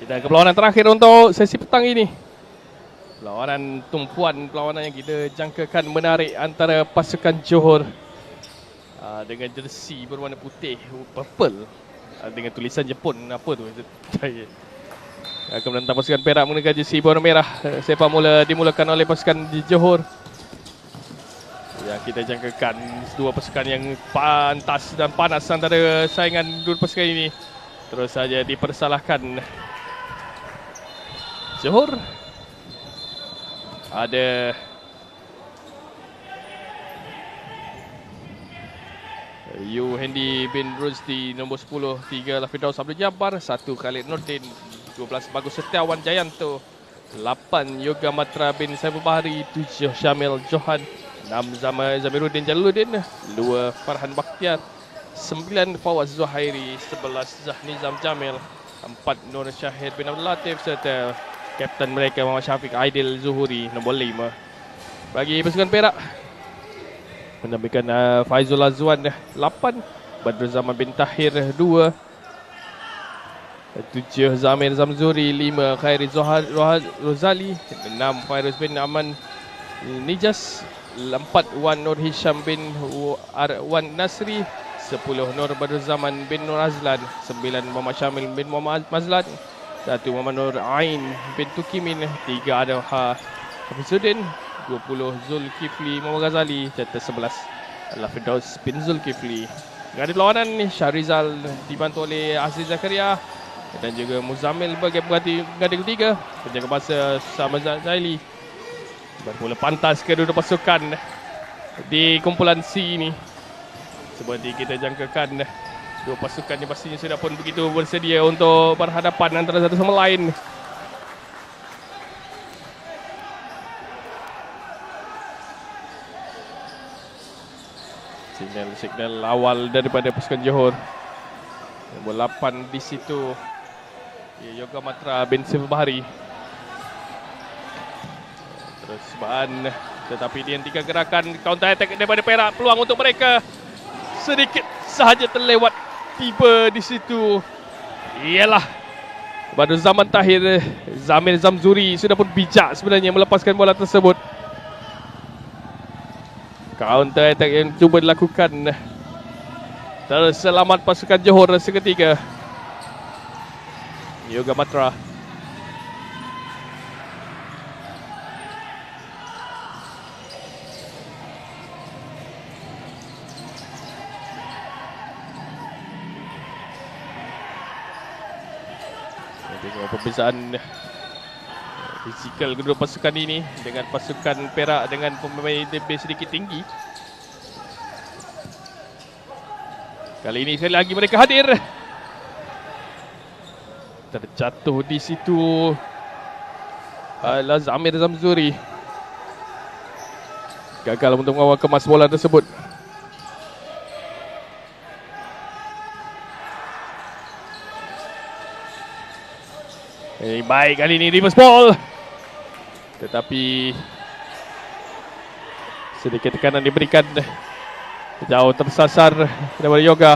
Dan ke perlawanan terakhir untuk sesi petang ini. Perlawanan tumpuan, perlawanan yang kita jangkakan menarik antara pasukan Johor dengan jersey berwarna putih, purple, dengan tulisan Jepun, apa tu? Akan menentang pasukan Perak menggunakan jersey berwarna merah. Sepak bola dimulakan oleh pasukan di Johor. Yang kita jangkakan dua pasukan yang pantas dan panas antara saingan dua pasukan ini. Terus saja dipersalahkan. Johor ada Yu Hendy bin Rusdi nombor 10, 3 Firdaus Abdul Jabbar, 1 Khalid Nordin, 12 Bagus Setiawan Jayanto, 8 Yoga Matra bin Saiful Bahari, 7 Syamil Johan, 6 Zamiruddin Jalaluddin, 2 Farhan Bakhtiar, 9 Fawaz Zuhairi, 11 Zahnizam Jamil, 4 Nur Syahid bin Abdul Latif serta kapten mereka Muhammad Syafiq Aidil Zuhuri nombor 5. Bagi pasukan Perak menambahkan Faizul Azwan 8, Badrul Zaman bin Tahir 2, 7 Zamir Zamzuri, 5 Khairi Rozali, 6 Fairuz bin Aman Nijas, 4 Wan Nur Hisham bin Wan Nasri, 10 Nur Badrul Zaman bin Nur Azlan, 9 Muhammad Syamil bin Muhammad Mazlan, 1 Muhammad Nur Ain bin Tukimin, 3 Adha Hafizuddin, 20 Zulkifli Muhammad Ghazali, serta 11 adalah Firdaus bin Zulkifli. Menghadapi perlawanan ni Syahrizal dibantu oleh Aziz Zakaria dan juga Muzamil bagi pengganti ketiga. Penjaga bahasa Sama Zaili. Bermula pantas kedua pasukan di kumpulan C ini. Seperti kita jangkakan, dua pasukan yang pastinya sudah pun begitu bersedia untuk berhadapan antara satu sama lain. Signal awal daripada pasukan Johor. Nombor 8 di situ Yoga Matra bin Saiful Bahari. Terus Baan, tetapi dihentikan gerakan counter attack daripada Perak. Peluang untuk mereka sedikit sahaja terlewat. Tiba di situ ialah Badrul Zaman Tahir, Zamir Zamzuri sudah pun bijak sebenarnya melepaskan bola tersebut. Counter attack yang cuba dilakukan, terselamat pasukan Johor seketika. Yoga Matra. Tengok perbezaan fizikal kedua pasukan ini dengan pasukan Perak dengan pemain lebih sedikit tinggi. Kali ini sekali lagi mereka hadir. Terjatuh di situ adalah Zamir Zamzuri. Gagal untuk mengawal kemas bola tersebut. Baik kali ini reverse ball. Tetapi sedikit tekanan diberikan. Jauh tersasar daripada Yoga.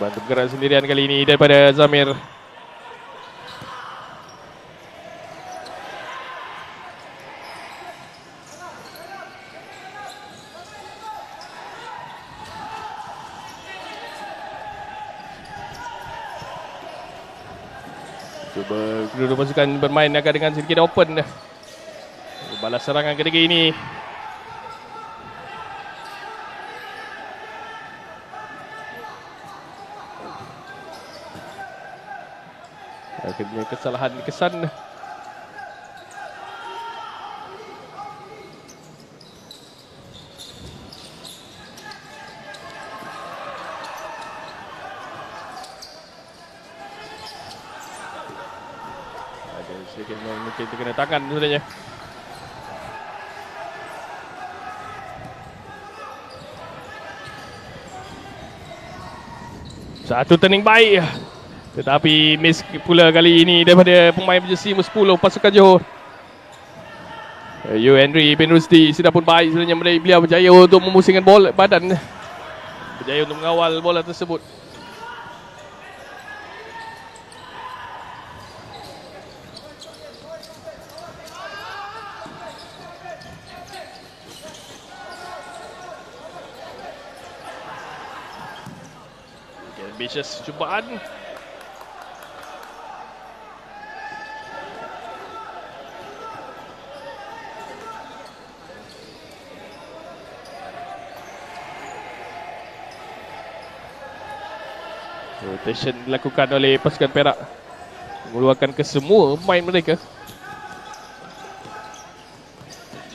Bantu bergerak sendirian kali ini daripada Zamir. Cuba kedua pasukan bermain agak dengan sedikit open. Balas serangan ketiga ini. Akhirnya kesalahan kesan. Ada sedikit mungkin terkena tangan sebenarnya. Satu turning baik. Tetapi miss pula kali ini daripada pemain jersey nombor 10 pasukan Johor. Yu Henry bin Rusdi sudah pun baik sebenarnya, beliau berjaya untuk memusingkan bola badan. Berjaya untuk mengawal bola tersebut. Ambitious cubaan. Rotation dilakukan oleh pasukan Perak, mengeluarkan kesemua pemain mereka.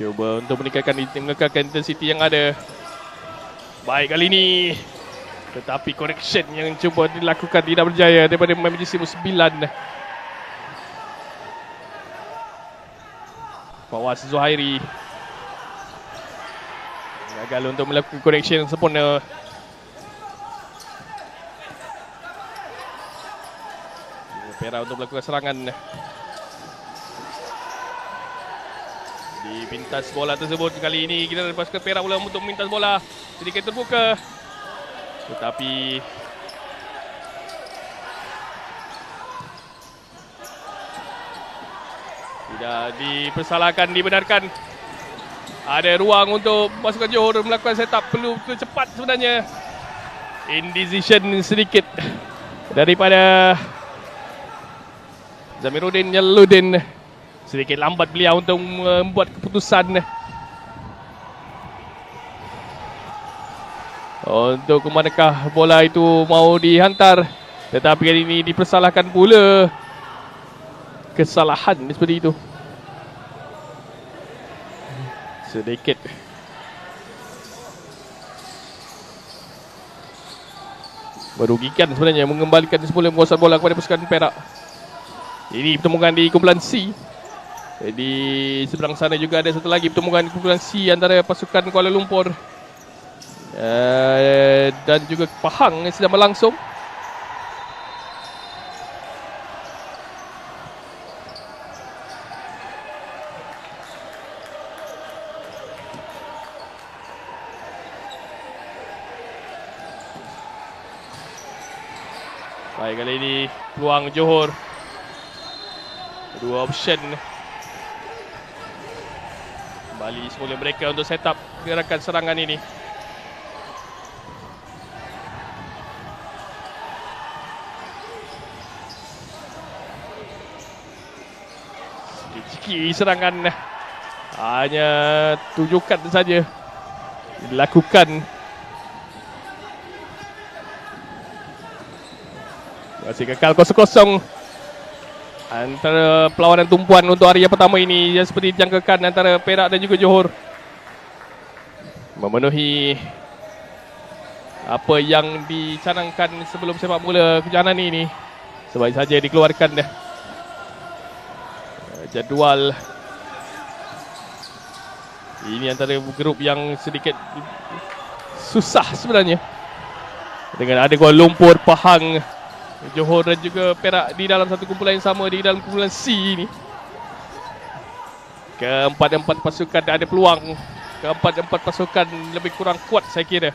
Cuba untuk meningkatkan intensiti yang ada. Baik kali ini, tetapi correction yang cuba dilakukan tidak berjaya daripada pemain majlis nombor 9. Fawaz Zuhairi gagal untuk melakukan correction yang sempurna. Perak untuk melakukan serangan. Dipintas bola tersebut kali ini kita dari pasukan Perak pula untuk memintas bola sedikit terbuka, tetapi tidak dipersalahkan, dibenarkan. Ada ruang untuk pasukan Johor melakukan setup, perlu cepat sebenarnya. Indecision sedikit daripada Zamiruddin Jalaluddin. Sedikit lambat beliau untuk membuat keputusan. Untuk kemanakah bola itu mau dihantar, tetapi kali ini dipersalahkan pula. Kesalahan seperti itu. Sedikit merugikan sebenarnya, mengembalikan semula menguasai bola kepada pasukan Perak. Ini pertemuan di kumpulan C. Di seberang sana juga ada satu lagi pertemuan di kumpulan C antara pasukan Kuala Lumpur dan juga Pahang yang sedang berlangsung. Baik, kali ini peluang Johor. Dua option. Kembali semula mereka untuk set up gerakan serangan ini. Sikit-sikit serangan, hanya tunjukkan saja dilakukan. Masih kekal 0-0 antara perlawanan tumpuan untuk hari yang pertama ini, yang seperti dijangkakan antara Perak dan juga Johor. Memenuhi apa yang dicanangkan sebelum sepak bola kejohanan ini, sebaik saja dikeluarkan jadual. Ini antara grup yang sedikit susah sebenarnya, dengan ada Kuala Lumpur, Pahang, Johor dan juga Perak di dalam satu kumpulan yang sama, di dalam kumpulan C ini. Keempat-empat pasukan ada peluang. Keempat-empat pasukan lebih kurang kuat saya kira.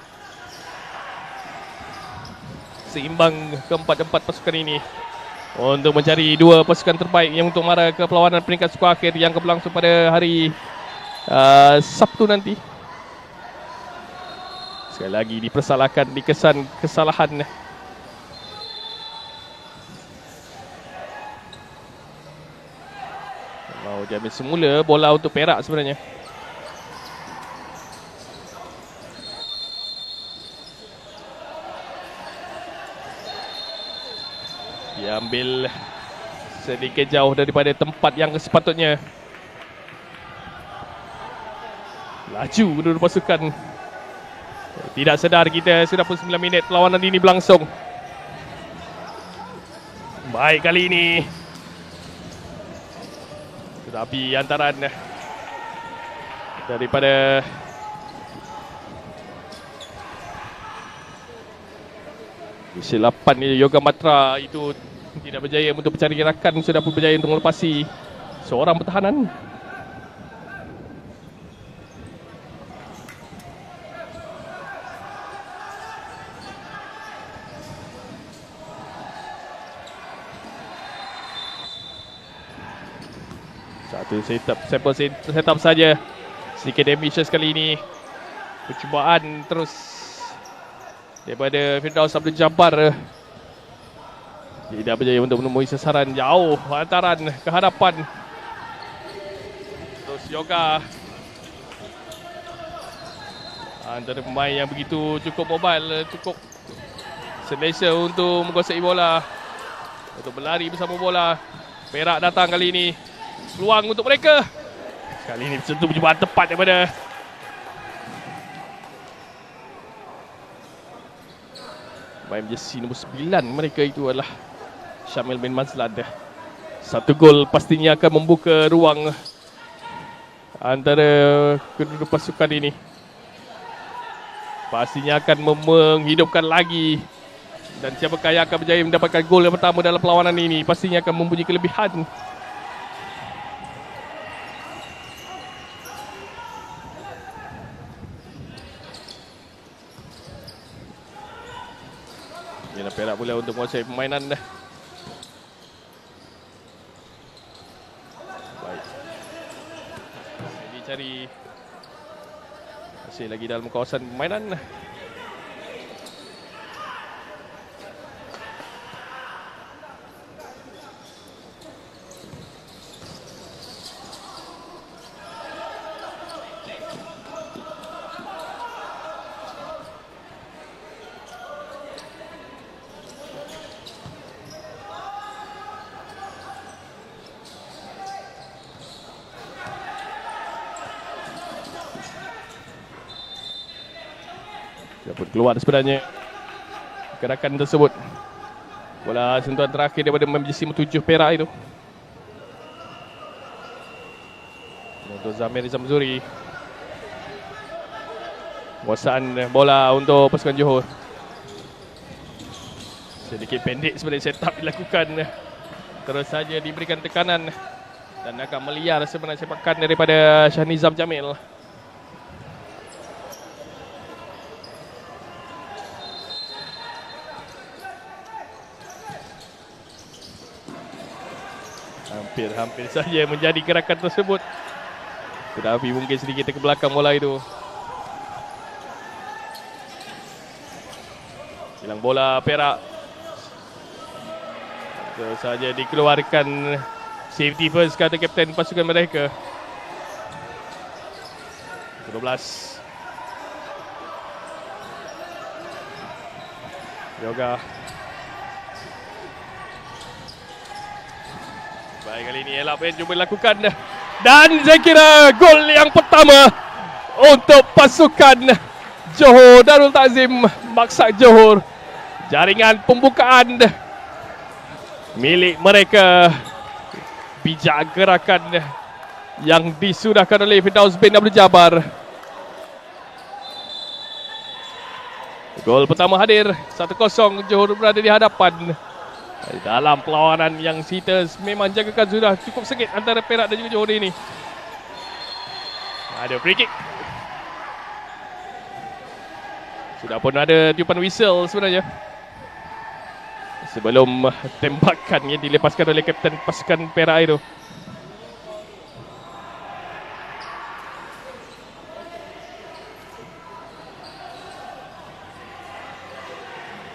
Seimbang keempat-empat pasukan ini untuk mencari dua pasukan terbaik yang untuk mara ke perlawanan peringkat skor akhir yang akan berlangsung pada hari Sabtu nanti. Sekali lagi dipersalahkan, dikesan kesalahan. Mau diambil semula bola untuk Perak sebenarnya. Diambil sedikit jauh daripada tempat yang sepatutnya. Laju dulu pasukan. Tidak sedar kita sudah pun 9 minit perlawanan ini berlangsung. Baik kali ini, tetapi antaran daripada kesilapan Yoga Matra itu tidak berjaya untuk mencari gerakan, sudah pun berjaya untuk melepasi seorang pertahanan. Satu setup saja. Sedikit ambitious kali ini. Percubaan terus daripada Firdaus Abdul Jabbar. Tidak berjaya untuk menemui sasaran jauh. Hantaran ke hadapan. Terus Yoga. Antara pemain yang begitu cukup mobile, cukup selesa untuk menguasai bola, untuk berlari bersama bola. Perak datang kali ini. Peluang untuk mereka. Kali ini sentuh percubaan tepat daripada main jersey nombor 9 mereka itu adalah Syamil bin Mazlad. Satu gol pastinya akan membuka ruang antara kedua pasukan ini. Pastinya akan menghidupkan lagi. Dan siapakah yang akan berjaya mendapatkan gol yang pertama dalam perlawanan ini pastinya akan mempunyai kelebihan. Ialah Perak pula untuk menguasai permainan dah. Baik. Jadi cari masih lagi dalam kawasan permainan. Dapat keluar sebenarnya gerakan tersebut. Bola sentuhan terakhir daripada pemain jersey 7 Perak itu. Untuk Zamir Zamzuri. Kuasaan bola untuk pasukan Johor. Sedikit pendek sebenarnya setup dilakukan. Terus saja diberikan tekanan. Dan akan meliar sebenarnya sepakan daripada Syahnizam Jamil. Hampir saja menjadi gerakan tersebut. Tetapi mungkin sedikit ke belakang bola itu. Hilang bola Perak. Terus saja dikeluarkan. Safety first kata kapten pasukan mereka. 12. Yoga. Baik, kali ini elak yang cuba dilakukan. Dan saya kira gol yang pertama untuk pasukan Johor Darul Takzim Maksak Johor. Jaringan pembukaan milik mereka. Bijak gerakan yang disudahkan oleh Firdaus bin Abdul Jabbar. Gol pertama hadir. 1-0 Johor berada di hadapan. Dalam perlawanan yang kita memang jagakan sudah cukup sengit antara Perak dan juga Johor ini. Ada free kick. Sudah pun ada tiupan whistle sebenarnya. Sebelum tembakan yang dilepaskan oleh kapten pasukan Perak itu.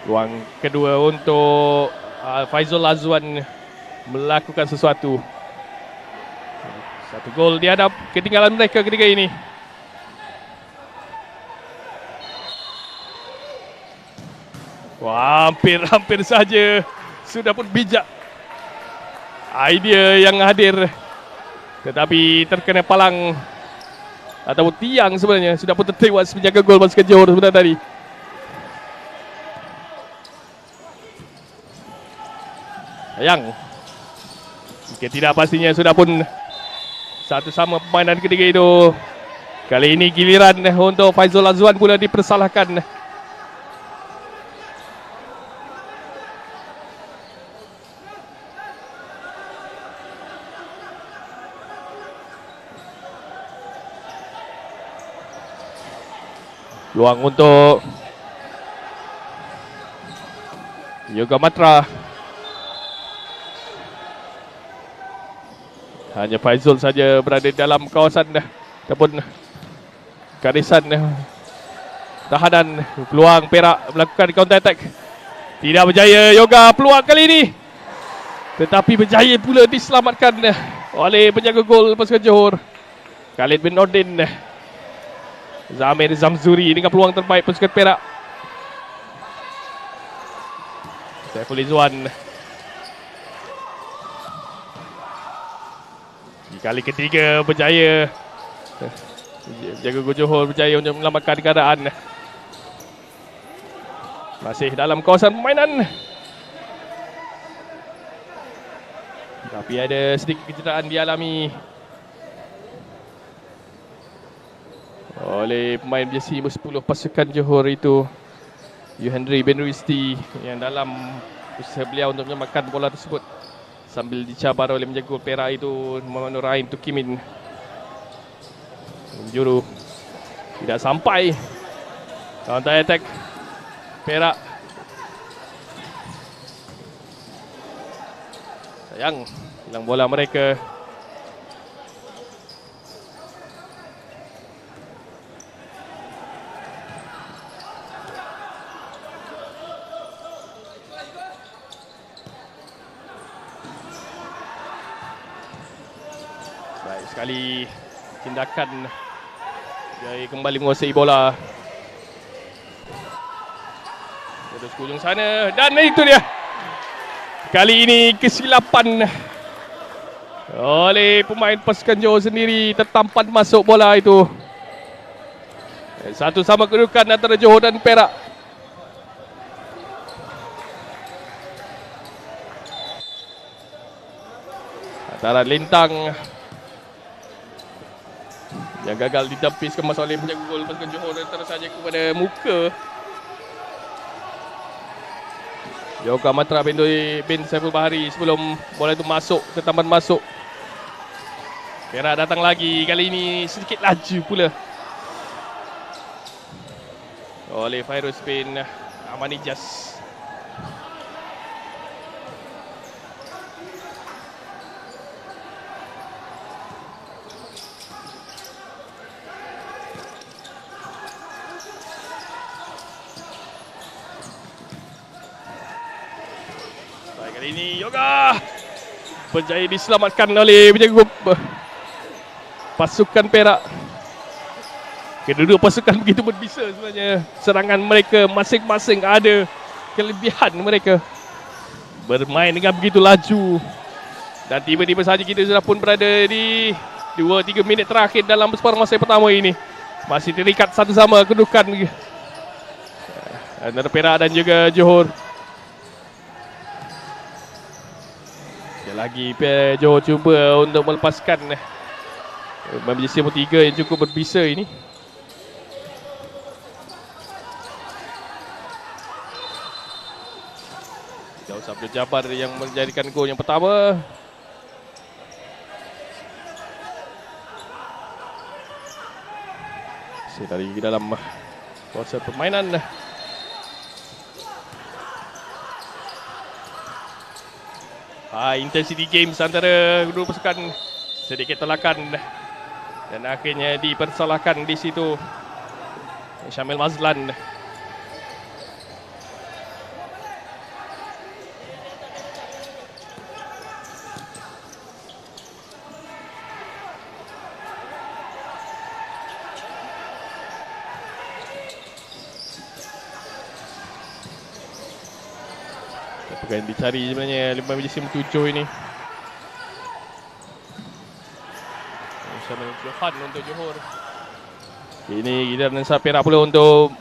Ruang kedua untuk Faizul Azwan melakukan sesuatu. Satu gol dihadap ketinggalan mereka ketika ini. Wah, hampir saja. Sudah pun bijak idea yang hadir. Tetapi terkena palang ataupun tiang sebenarnya. Sudah pun tertewas penjaga gol pasukan Johor sebentar tadi. Sayang. Jika tidak pastinya sudah pun satu sama permainan ketiga itu. Kali ini giliran untuk Faizul Azwan pula dipersalahkan. Luang untuk Yoga Matra. Hanya Faizul saja berada dalam kawasan ataupun garisan tahanan. Peluang Perak melakukan counter attack. Tidak berjaya Yoga peluang kali ini. Tetapi berjaya pula diselamatkan oleh penjaga gol pasukan Johor, Khalid bin Nordin. Zamir Zamzuri dengan peluang terbaik pasukan Perak. Saiful Izwan. Di kali ketiga berjaya. Penjaga gol Johor berjaya untuk menyelamatkan keadaan. Masih dalam kawasan permainan. Tapi ada sedikit kecederaan dialami oleh pemain jersey nombor 10 pasukan Johor itu, Yuhendri bin Rizdi, yang dalam usaha beliau untuk menyelamatkan bola tersebut sambil dicabar oleh penjaga gol Perak itu, Muhammad Nurain Tukimin. Juru tidak sampai. Counter attack Perak. Sayang, hilang bola mereka. Baik sekali tindakan dari kembali menguasai bola. Terus ke ujung sana dan itu dia. Kali ini kesilapan oleh pemain pasukan Johor sendiri, tertampan masuk bola itu. Satu sama kedudukan antara Johor dan Perak. Antara Lintang yang gagal ditepis kemas oleh penjaga gol pasukan Johor dan terus saja kepada muka Yoga Matra bin Saiful Bahari sebelum bola itu masuk ke taman masuk. Perak datang lagi, kali ini sedikit laju pula oleh Fairuz bin Amanijaz. Kali ini Yoga berjaya diselamatkan oleh penjaga pasukan Perak. Kedua pasukan begitu berbisa sebenarnya. Serangan mereka masing-masing ada kelebihan mereka. Bermain dengan begitu laju. Dan tiba-tiba saja kita sudah pun berada di 2-3 minit terakhir dalam separuh masa pertama ini. Masih terikat satu sama kedudukan antara Perak dan juga Johor. Lagi Johor cuba untuk melepaskan jersey nombor 3 yang cukup berbisa ini. Jauh Sabda Jabar yang menjadikan gol yang pertama. Masih dari dalam kawasan permainan. Intensity games antara kedua pasukan sedikit tolakan dan akhirnya dipersalahkan di situ Syamil Mazlan. Bukan dicari sebenarnya 5 jersey nombor 7 ini. Syamil Johan untuk Johor. Ini kita menensah Perak pula untuk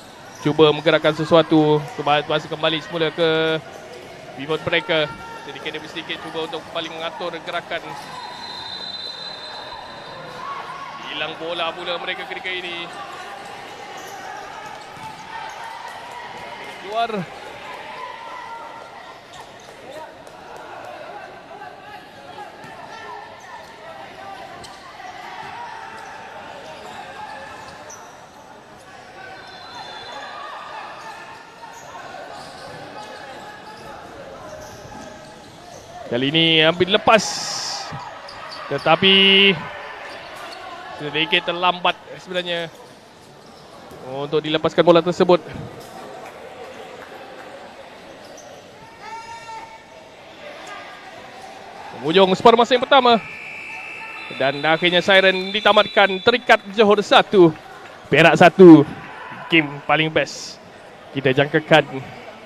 cuba menggerakkan sesuatu, masuk kembali semula ke pivot mereka. Sedikit demi sedikit cuba untuk kembali mengatur gerakan. Hilang bola pula mereka ketika ini. Keluar. Kali ini hampir lepas, tetapi sedikit terlambat sebenarnya untuk dilepaskan bola tersebut. Hujung separuh masa yang pertama. Dan akhirnya siren ditamatkan. Terikat Johor 1, Perak 1. Game paling best kita jangkakan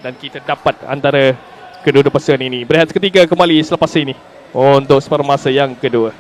dan kita dapat antara kedua-dua pasukan ini. Berehat ketiga kembali selepas ini untuk separuh masa yang kedua.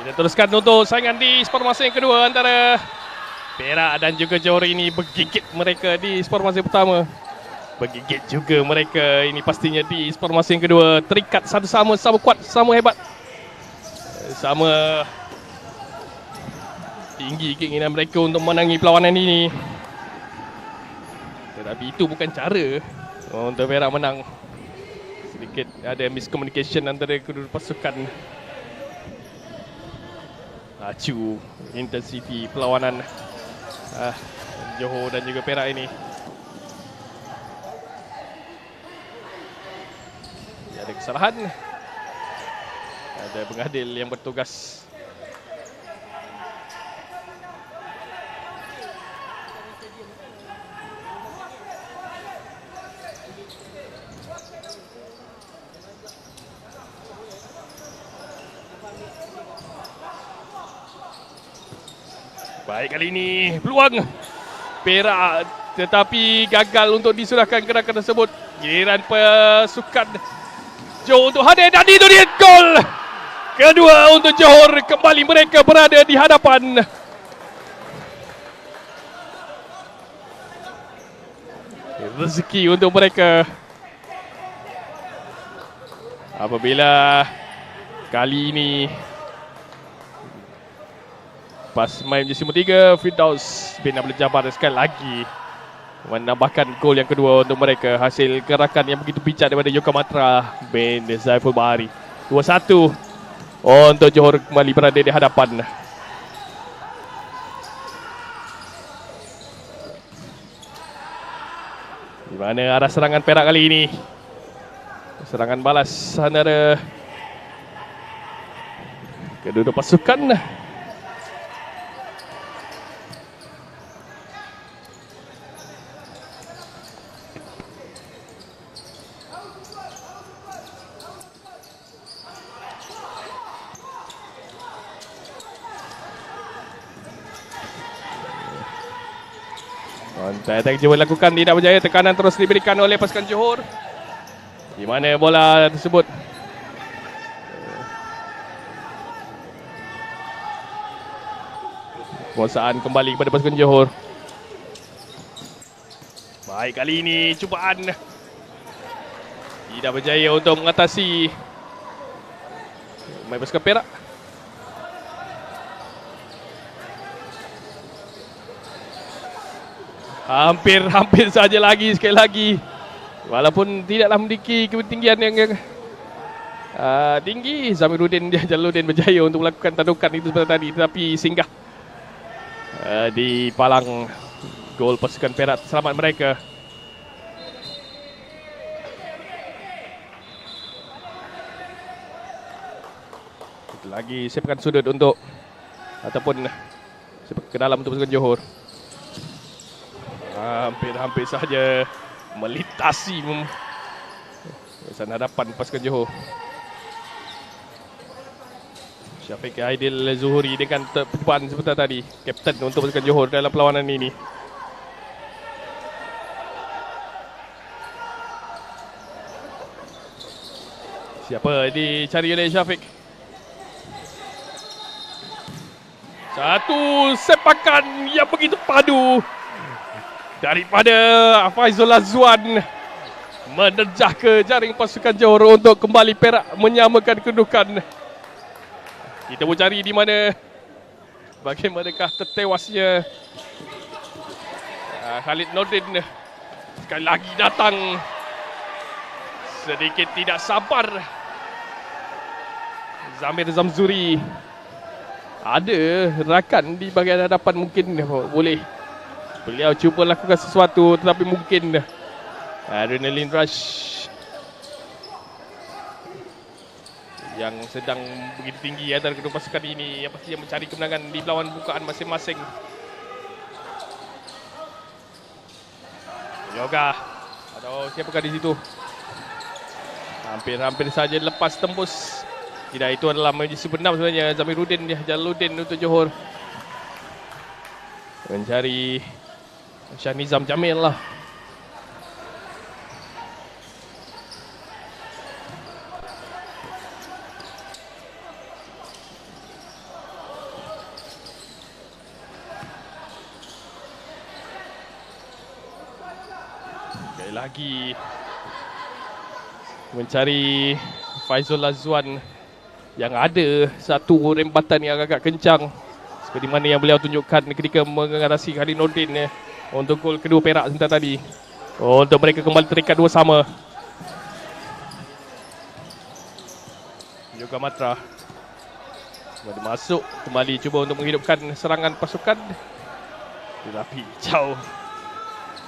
Kita teruskan untuk saingan di sport masa yang kedua antara Perak dan juga Johor. Ini bergigit mereka di sport masa pertama. Bergigit juga mereka ini pastinya di sport masa yang kedua. Terikat satu sama, sama kuat, sama hebat, sama tinggi keinginan mereka untuk menangi perlawanan ini. Tetapi itu bukan cara untuk Perak menang. Sedikit ada miscommunication antara kedua pasukan. Laju intensiti perlawanan Johor dan juga Perak ini. Ada kesalahan. Ada pengadil yang bertugas. Baik, kali ini peluang Perak tetapi gagal untuk disurahkan gerakan tersebut. Giliran pasukan Johor untuk hadir dan itu dia gol kedua untuk Johor. Kembali mereka berada di hadapan. Rezeki untuk mereka apabila kali ini pas main jersey nombor 3, Firdaus bin Abdul Jabbar sekali lagi menambahkan gol yang kedua untuk mereka. Hasil gerakan yang begitu bijak daripada Yoka Matra bin Zaiful Bahari. 2-1 untuk Johor kembali berada di hadapan. Di mana arah serangan Perak kali ini? Serangan balas antara kedua pasukan. Attack cuba dilakukan, tidak berjaya. Tekanan terus diberikan oleh pasukan Johor. Di mana bola tersebut penguasaan kembali kepada pasukan Johor. Baik, kali ini cubaan tidak berjaya untuk mengatasi pemain pasukan Perak. Hampir saja lagi, sekali lagi. Walaupun tidaklah memiliki ketinggian yang tinggi, Zamiruddin Jalaluddin berjaya untuk melakukan tandukan itu seperti tadi. Tetapi singgah di palang gol pasukan Perak, selamat mereka. Lagi siapkan sudut untuk ataupun ke dalam untuk pasukan Johor. Hampir saja melintasi kawasan hadapan pasukan Johor. Syafiq Aidil Zuhuri dengan terdepan seperti tadi, kapten untuk pasukan Johor dalam perlawanan ini. Siapa dicari oleh Syafiq? Satu sepakan yang begitu padu daripada Faizul Azwan menerjah ke jaring pasukan Johor untuk kembali Perak menyamakan kedudukan. Kita mau cari di mana, bagaimanakah tertewasnya Khalid Nordin. Sekali lagi datang, sedikit tidak sabar Zamir Zamzuri. Ada rakan di bahagian hadapan, mungkin boleh beliau cuba lakukan sesuatu, tetapi mungkin adrenaline rush yang sedang begitu tinggi antara kedua pasukan ini yang pastinya mencari kemenangan di lawan bukaan masing-masing. Yoga atau siapakah di situ? Hampir saja lepas tembus. Tidak, itu adalah majlis benar sebenarnya. Zamiruddin Jalaluddin untuk Johor mencari Syah Nizam Jamil lah. Sekali lagi mencari Faizul Azwan yang ada satu rembatan yang agak kencang seperti mana yang beliau tunjukkan ketika mengatasi Khalid Nordin untuk gol kedua Perak sebentar tadi. Untuk mereka kembali terikat 2 sama. Yoga Matra kembali masuk, kembali cuba untuk menghidupkan serangan pasukan, tetapi jauh.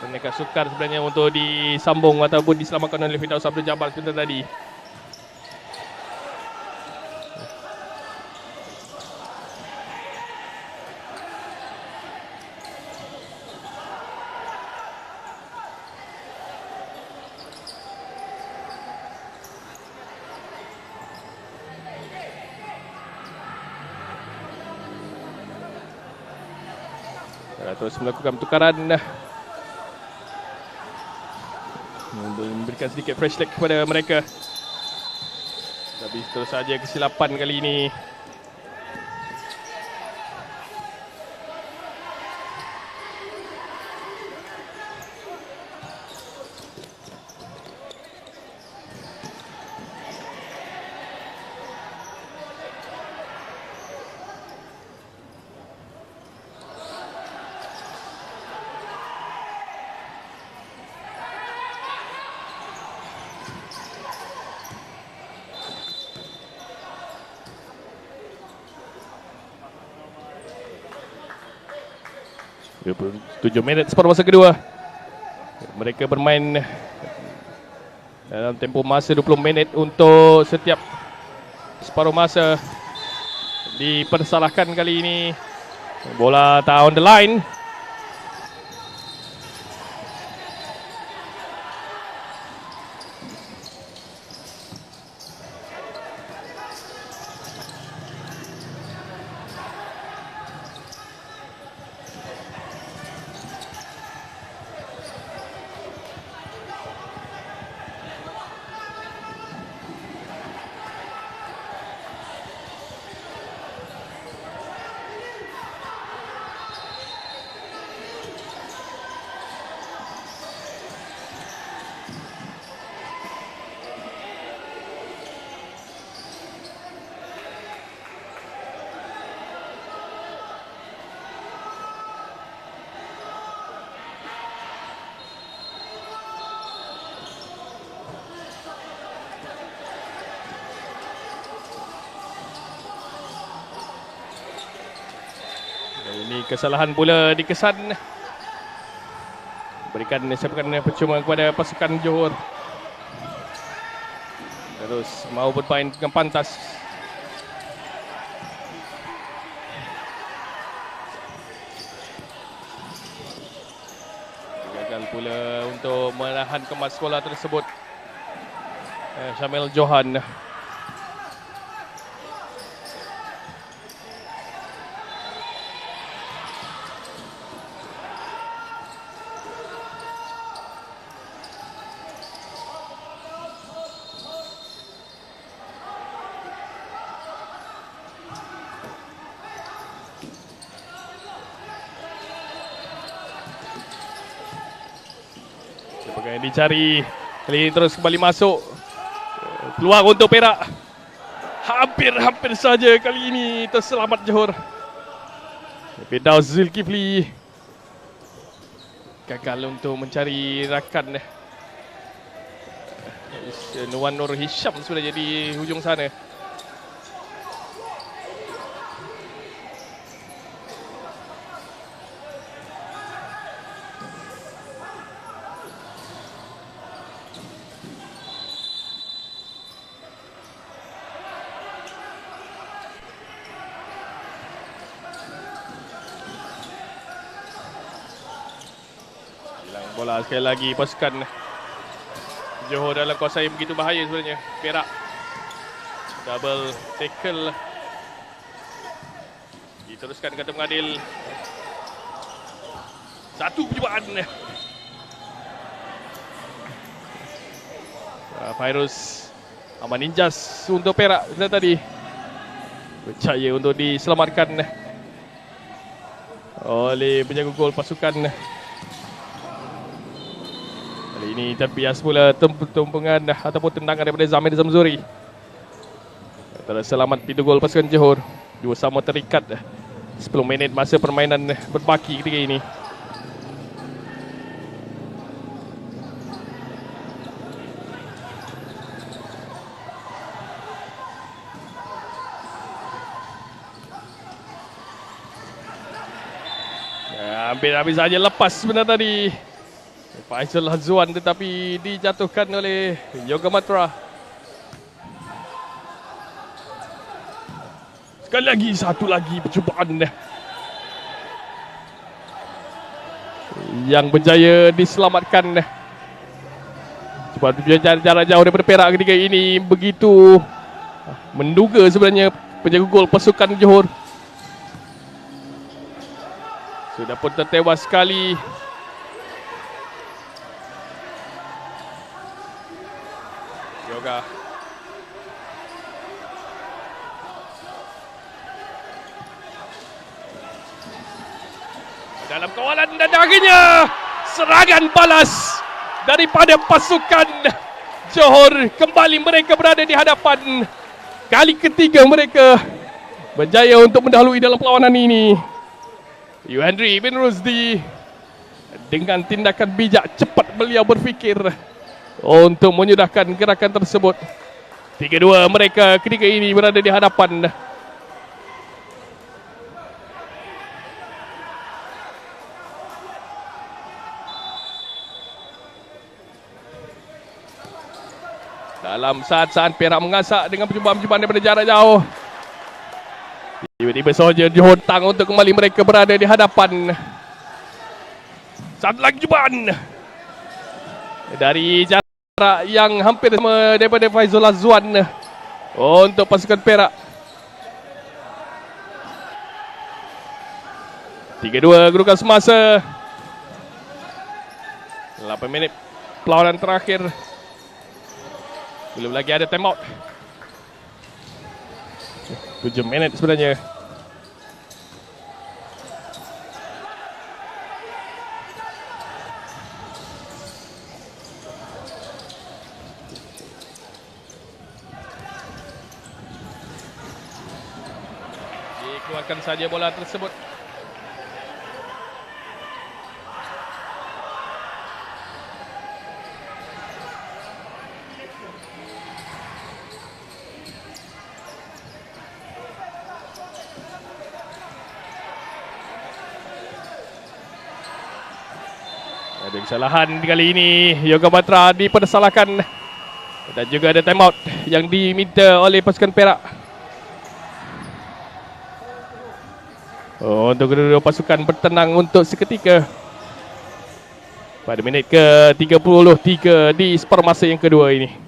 Mereka sukar sebenarnya untuk disambung ataupun diselamatkan oleh Firdaus Abdul Jabbar sebentar tadi. Terus melakukan pertukaran memberikan sedikit fresh leg kepada mereka. Tapi terus saja kesilapan kali ini. Tujuh minit separuh masa kedua. Mereka bermain dalam tempoh masa 20 minit untuk setiap separuh masa. Dipersalahkan kali ini. Bola tak on the line. Ini kesalahan pula dikesan. Berikan sepakan percuma kepada pasukan Johor. Terus mau bermain dengan pantas. Gagal pula untuk menahan kemas bola tersebut. Syamil Johan. Dicari, kali ini terus kembali masuk. Peluang untuk Perak. Hampir saja kali ini terselamat Johor. Firdaus Zulkifli gagal untuk mencari rakan. Nuwan Nur Hisham sudah jadi hujung sana. Bola sekali lagi pasukan Johor dalam kawasan yang begitu bahaya sebenarnya. Perak double tackle. Diteruskan kata mengadil. Satu percubaan. Fairuz Aman Ninjas untuk Perak tadi. Berjaya untuk diselamatkan oleh penjaga gol pasukan Kali ini terbias pula tumpengan ataupun tendangan daripada Zamir Zamzuri. Selamat pintu gol pasukan Johor. Dua sama terikat. 10 minit masa permainan berbaki ketika ini. Hampir-hampir saja lepas sebenarnya tadi Faizal Hazwan, tetapi dijatuhkan oleh Yoga Matra. Sekali lagi, satu lagi percubaan yang berjaya diselamatkan. Cuba jarak jauh daripada Perak ketika ini begitu menduga sebenarnya penjaga gol pasukan Johor. Sudah pun tertewas sekali. Yoga. Dalam kawalan dan akhirnya serangan balas daripada pasukan Johor. Kembali mereka berada di hadapan. Kali ketiga mereka berjaya untuk mendahului dalam perlawanan ini. Yuhendri bin Rusdi dengan tindakan bijak, cepat beliau berfikir untuk menyudahkan gerakan tersebut. 3-2 mereka ketika ini berada di hadapan. Dalam saat-saat Perak mengasak dengan percubaan-percubaan daripada jarak jauh, tiba-tiba saja dihotang untuk kembali mereka berada di hadapan. Satu lagi cubaan dari jarak yang hampir sama daripada Faizul Azwan untuk pasukan Perak. 3-2 kedudukan semasa. 8 minit perlawanan terakhir. Belum lagi ada time out. 7 minit sebenarnya. Dikeluarkan saja bola tersebut. Ada kesalahan kali ini. Yoga Matra dipersalahkan. Dan juga ada time out yang diminta oleh pasukan Perak. Untuk kedua pasukan bertenang untuk seketika. Pada minit ke-33 di sepermasa yang kedua ini.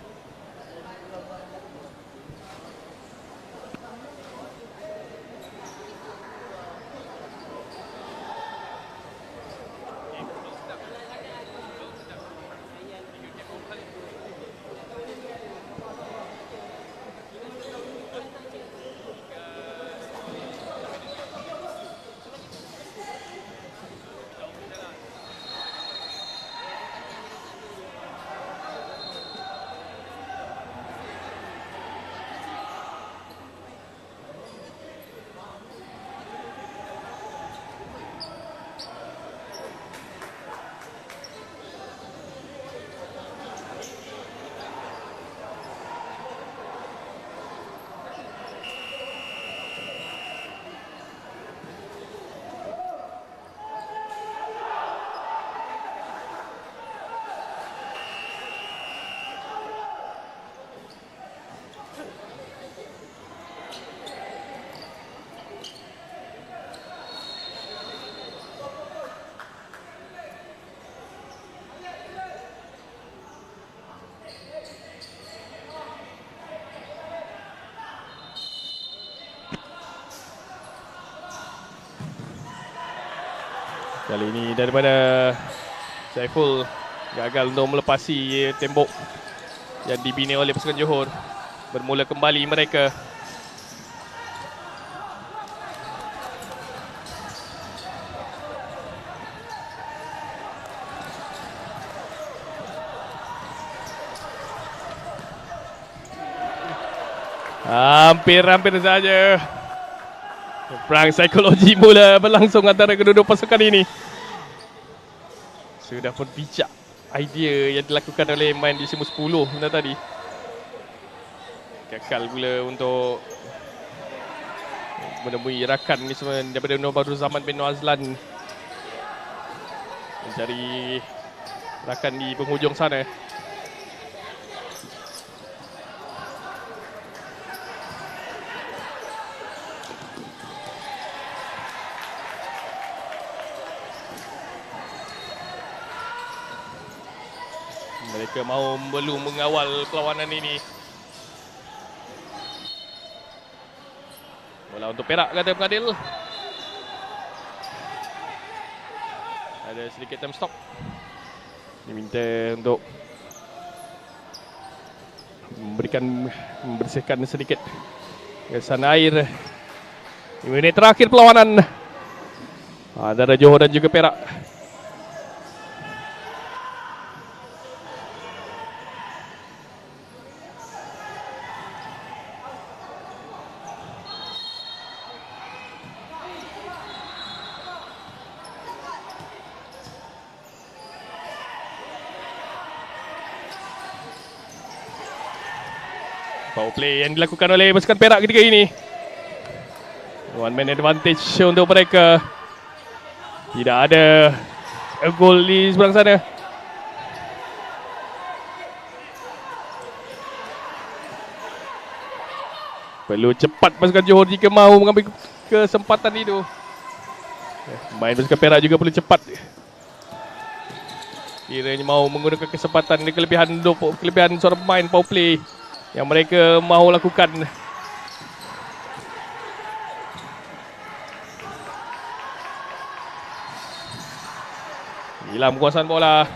Kali ini daripada Saiful gagal untuk melepasi tembok yang dibina oleh pasukan Johor. Bermula kembali mereka. Hampir saja. Perang psikologi mula berlangsung antara kedua-dua pasukan ini. Sudah pun bijak idea yang dilakukan oleh main di musim 10 tadi. Gagal pula untuk menemui rakan ni semua daripada Nur Badruzaman bin Azlan. Mencari rakan di penghujung sana. Mereka mahu belum mengawal perlawanan ini. Bola untuk Perak, kata pengadil. Ada sedikit time stop. Diminta untuk membersihkan sedikit kesan air. 5 minit terakhir perlawanan antara Johor dan juga Perak. Power play yang dilakukan oleh pasukan Perak ketika ini. One man advantage untuk mereka. Tidak ada gol di seberang sana. Perlu cepat pasukan Johor jika mahu mengambil kesempatan itu. Main pasukan Perak juga perlu cepat. Kiranya mahu menggunakan kesempatan dan kelebihan seorang pemain power play yang mereka mahu lakukan. Hilang penguasaan bola.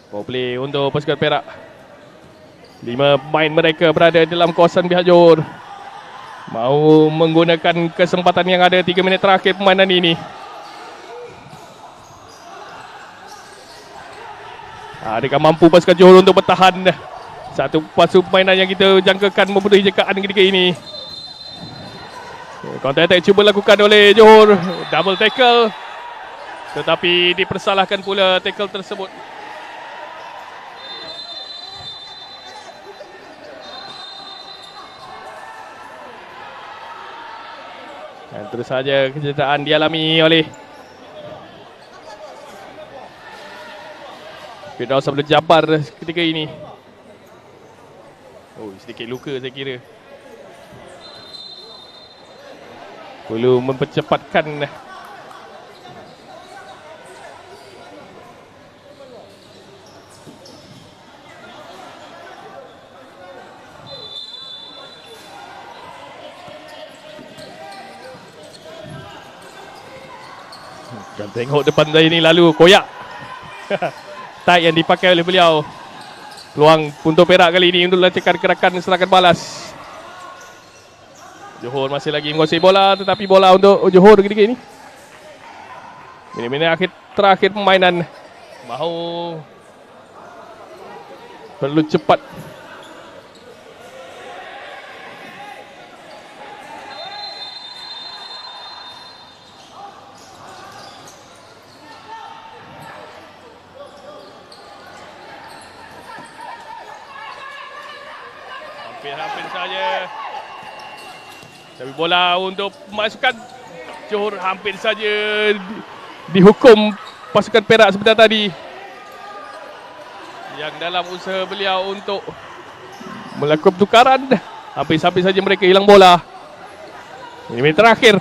Power play untuk pasukan Perak. 5 pemain mereka berada dalam kawasan pihak Johor. Mahu menggunakan kesempatan yang ada 3 minit terakhir permainan ini. Adakah mampu pasukan Johor untuk bertahan? Satu pasu permainan yang kita jangkakan memenuhi jangkaan ketika ini. Counter attack cuba lakukan oleh Johor. Double tackle. Tetapi dipersalahkan pula tackle tersebut. Dan terus saja kecederaan dialami oleh Firdaus Abdul Jabbar ketika ini. Oh, sedikit luka saya kira. Perlu mempercepatkan. Dan tengok depan saya ni lalu koyak. Tight yang dipakai oleh beliau. Peluang untuk Perak kali ini untuk lancarkan gerakan serangan balas. Johor masih lagi menguasai bola, tetapi bola untuk Johor ketika ini. Minit-minit terakhir permainan. Mahu perlu cepat. Hampir saja. Tapi bola untuk pemasukan Johor hampir saja dihukum pasukan Perak sebentar tadi. Yang dalam usaha beliau untuk melakukan pertukaran, hampir saja mereka hilang bola. Ini minit terakhir.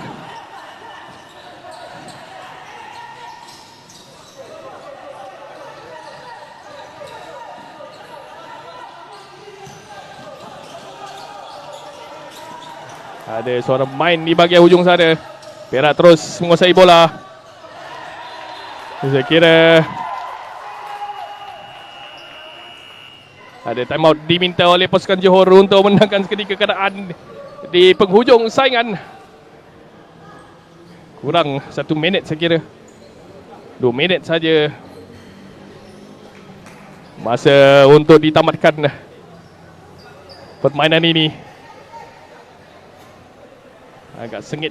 Ada seorang main di bahagian hujung sana. Perak terus menguasai bola. Saya kira ada time out diminta oleh pasukan Johor untuk menangkan seketika keadaan di penghujung saingan. Kurang 1 minit saya kira. 2 minit saja masa untuk ditamatkan permainan ini. Agak sengit